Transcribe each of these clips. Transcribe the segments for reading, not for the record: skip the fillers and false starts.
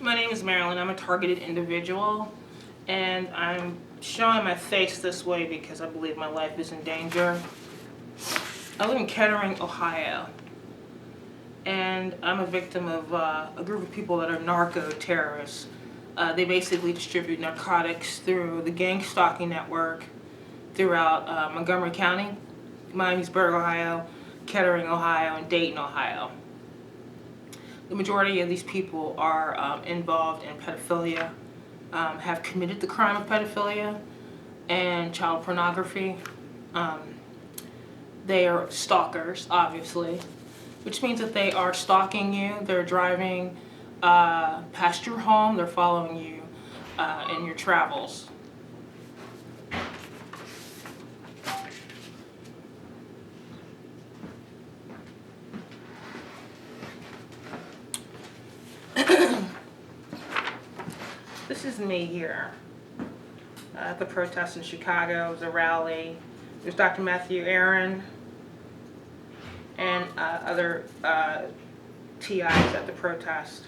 My name is Marilyn. I'm a targeted individual, and I'm showing my face this way because I believe my life is in danger. I live in Kettering, Ohio, and I'm a victim of a group of people that are narco-terrorists. They basically distribute narcotics through the gang stalking network throughout Montgomery County, Miamisburg, Ohio, Kettering, Ohio, and Dayton, Ohio. The majority of these people are involved in pedophilia, have committed the crime of pedophilia and child pornography. They are stalkers, obviously, which means that they are stalking you. They're driving past your home. They're following you in your travels. This is me here at the protest in Chicago. It was a rally. There's Dr. Matthew Aaron and other TIs at the protest.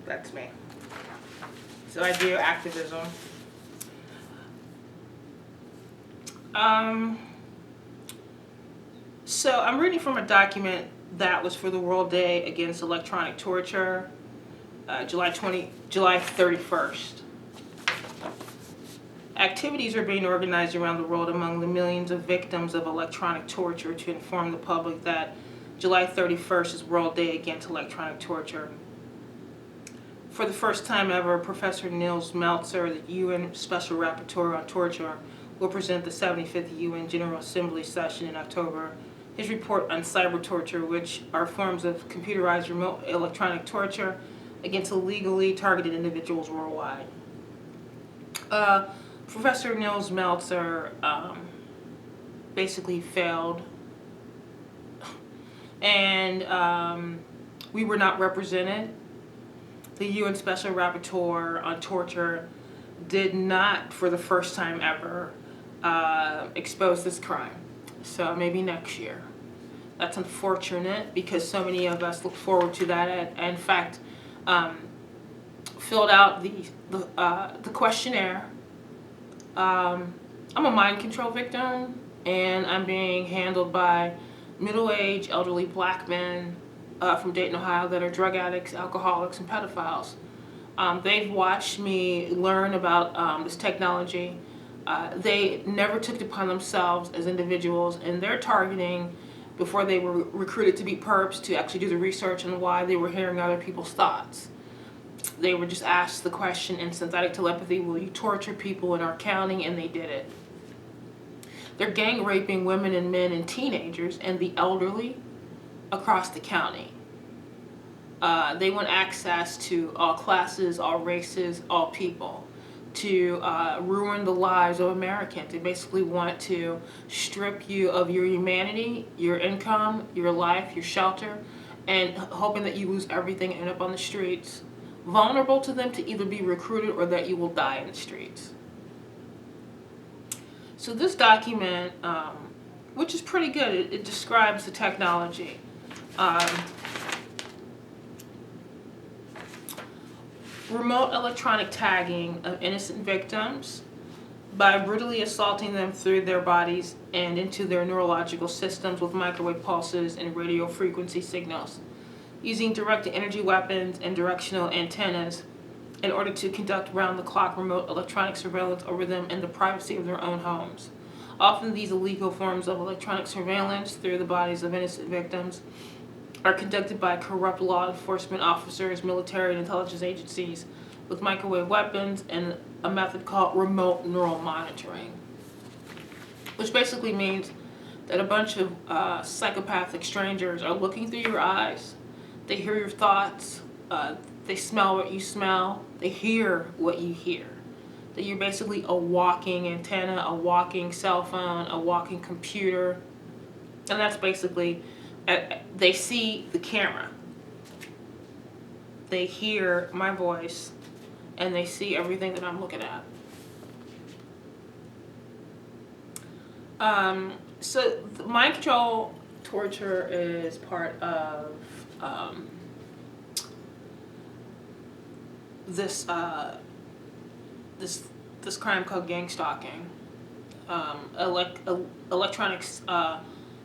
That's me. So I do activism. So I'm reading from a document that was for the World Day Against Electronic Torture, July 31st. Activities are being organized around the world among the millions of victims of electronic torture to inform the public that July 31st is World Day Against Electronic Torture. For the first time ever, Professor Nils Meltzer, the UN Special Rapporteur on Torture, will present the 75th UN General Assembly session in October. His report on cyber torture, which are forms of computerized remote electronic torture against illegally targeted individuals worldwide. Professor Nils Meltzer basically failed, and we were not represented. The UN Special Rapporteur on Torture did not, for the first time ever, expose this crime. So maybe next year. That's unfortunate because so many of us look forward to that. And in fact, filled out the questionnaire. I'm a mind control victim, and I'm being handled by middle-aged, elderly black men from Dayton, Ohio that are drug addicts, alcoholics, and pedophiles. They've watched me learn about this technology. They never took it upon themselves as individuals, and they're targeting, before they were recruited to be perps, to actually do the research on why they were hearing other people's thoughts. They were just asked the question in synthetic telepathy, will you torture people in our county? And they did it. They're gang raping women and men and teenagers and the elderly across the county. They want access to all classes, all races, all people, to ruin the lives of Americans. They basically want to strip you of your humanity, your income, your life, your shelter, and hoping that you lose everything and end up on the streets, vulnerable to them to either be recruited or that you will die in the streets. So this document, which is pretty good, it describes the technology. Remote electronic tagging of innocent victims by brutally assaulting them through their bodies and into their neurological systems with microwave pulses and radio frequency signals, using direct energy weapons and directional antennas in order to conduct round-the-clock remote electronic surveillance over them in the privacy of their own homes. Often these illegal forms of electronic surveillance through the bodies of innocent victims are conducted by corrupt law enforcement officers, military and intelligence agencies with microwave weapons and a method called remote neural monitoring, which basically means that a bunch of psychopathic strangers are looking through your eyes. They hear your thoughts. They smell what you smell. They hear what you hear. That you're basically a walking antenna, a walking cell phone, a walking computer. And that's basically, they see the camera. They hear my voice, and they see everything that I'm looking at. So the mind control torture is part of this this this crime called gang stalking, electronic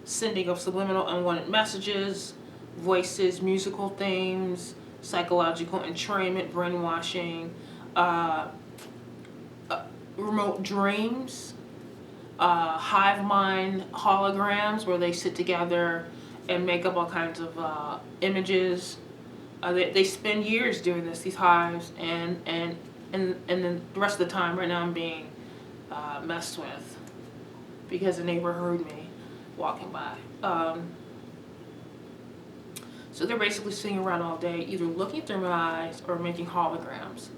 sending of subliminal unwanted messages, voices, musical themes, psychological entrainment, brainwashing, uh, remote dreams, hive mind holograms where they sit together and make up all kinds of images. They spend years doing this, these hives, and then the rest of the time right now I'm being messed with because a neighbor heard me walking by. So they're basically sitting around all day either looking through my eyes or making holograms.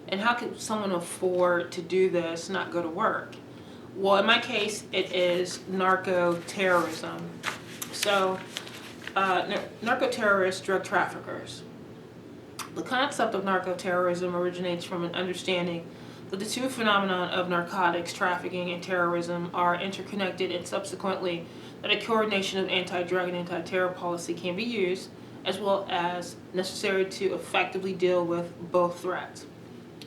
And how could someone afford to do this and not go to work? Well, in my case, it is narco-terrorism. So, narco-terrorists, drug traffickers. The concept of narco-terrorism originates from an understanding that the two phenomena of narcotics trafficking and terrorism are interconnected, and subsequently that a coordination of anti-drug and anti-terror policy can be used, as well as necessary to effectively deal with both threats.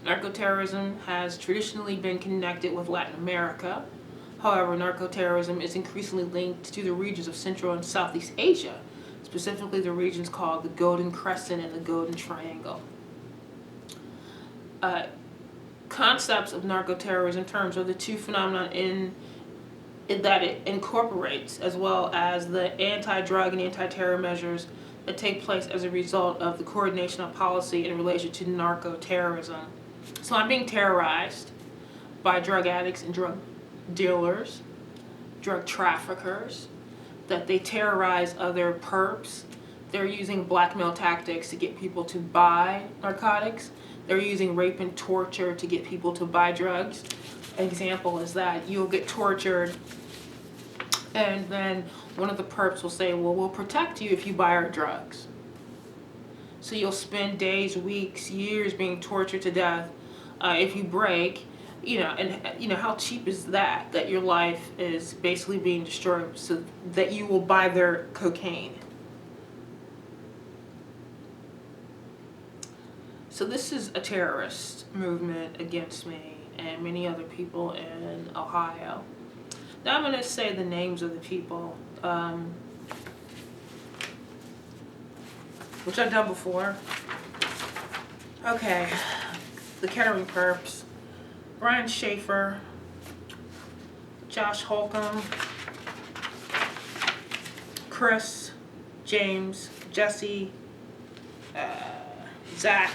Narcoterrorism has traditionally been connected with Latin America. However, narcoterrorism is increasingly linked to the regions of Central and Southeast Asia, specifically the regions called the Golden Crescent and the Golden Triangle. Concepts of narcoterrorism terms are the two phenomena in that it incorporates, as well as the anti-drug and anti-terror measures that take place as a result of the coordination of policy in relation to narco-terrorism. So I'm being terrorized by drug addicts and drug dealers, drug traffickers, that they terrorize other perps. They're using blackmail tactics to get people to buy narcotics. They're using rape and torture to get people to buy drugs. An example is that you'll get tortured and then one of the perps will say, well, we'll protect you if you buy our drugs. So you'll spend days, weeks, years being tortured to death if you break, and how cheap is that? That your life is basically being destroyed so that you will buy their cocaine. So this is a terrorist movement against me and many other people in Ohio. Now I'm going to say the names of the people, which I've done before. Okay, the Kettering Perps, Brian Schaefer, Josh Holcomb, Chris, James, Jesse, Zach.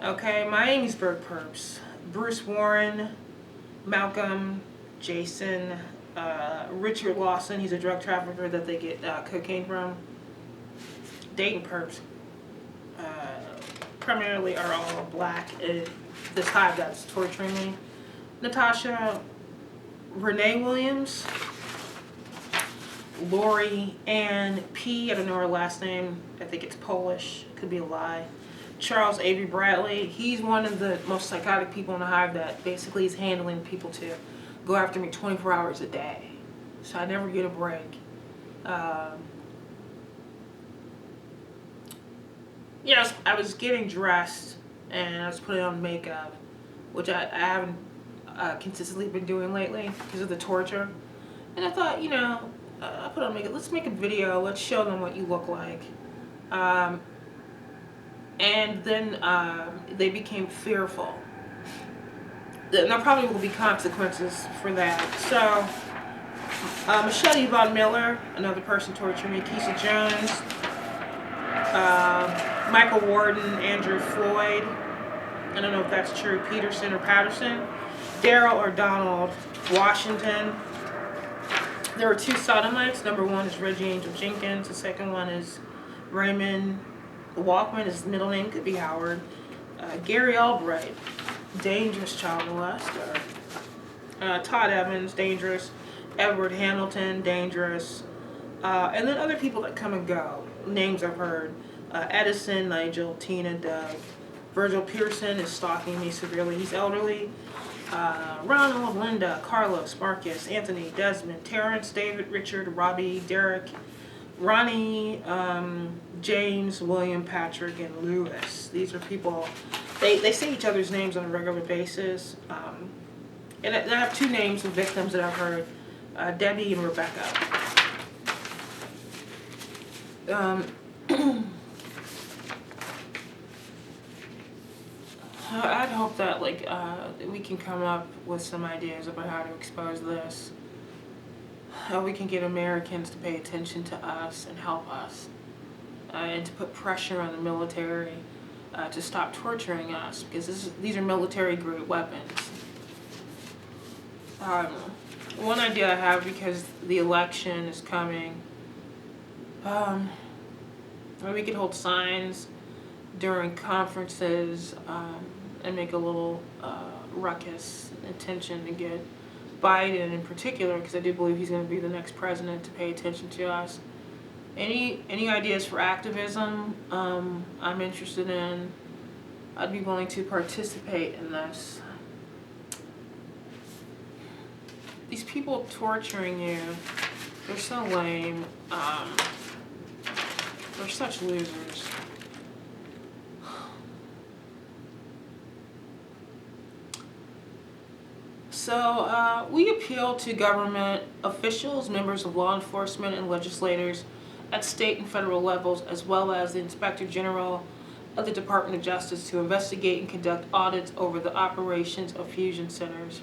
Okay, Miamisburg Perps, Bruce Warren, Malcolm, Jason, Richard Lawson, he's a drug trafficker that they get cocaine from. Dayton Perps primarily are all black. This hive that's torturing me. Natasha Renee Williams, Lori Ann P. I don't know her last name. I think it's Polish. Could be a lie. Charles Avery Bradley. He's one of the most psychotic people in the hive that basically is handling people to go after me 24 hours a day. So I never get a break. I was getting dressed and I was putting on makeup, which I haven't consistently been doing lately because of the torture. And I thought, I put on makeup. Let's make a video. Let's show them what you look like. And then they became fearful. There probably will be consequences for that. So, Michelle Yvonne Miller, another person torturing me, Keisha Jones, Michael Warden, Andrew Floyd, I don't know if that's true, Peterson or Patterson, Daryl or Donald Washington. There were two sodomites. Number one is Reggie Angel Jenkins. The second one is Raymond Walkman. His middle name could be Howard. Gary Albright, dangerous child molester. Todd Evans, dangerous. Edward Hamilton, dangerous. And then other people that come and go. Names I've heard. Edison, Nigel, Tina, Doug. Virgil Pearson is stalking me severely. He's elderly. Ronald, Linda, Carlos, Marcus, Anthony, Desmond, Terrence, David, Richard, Robbie, Derek, Ronnie, James, William, Patrick, and Lewis. These are people, they say each other's names on a regular basis. And I have two names of victims that I've heard, Debbie and Rebecca. I'd hope that we can come up with some ideas about how to expose this. How we can get Americans to pay attention to us and help us, and to put pressure on the military to stop torturing us, because these are military-grade weapons. One idea I have, because the election is coming, we could hold signs during conferences and make a little ruckus intention to get Biden in particular, because I do believe he's going to be the next president, to pay attention to us. Any ideas for activism I'm interested in. I'd be willing to participate in this. These people torturing you, they're so lame. They're such losers. So we appeal to government officials, members of law enforcement, and legislators at state and federal levels, as well as the Inspector General of the Department of Justice, to investigate and conduct audits over the operations of fusion centers,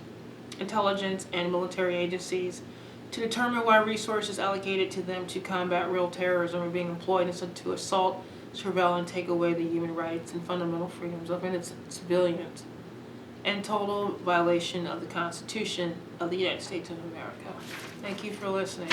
intelligence, and military agencies, to determine why resources allocated to them to combat real terrorism are being employed instead to assault, surveil, and take away the human rights and fundamental freedoms of innocent civilians, and total violation of the Constitution of the United States of America. Thank you for listening.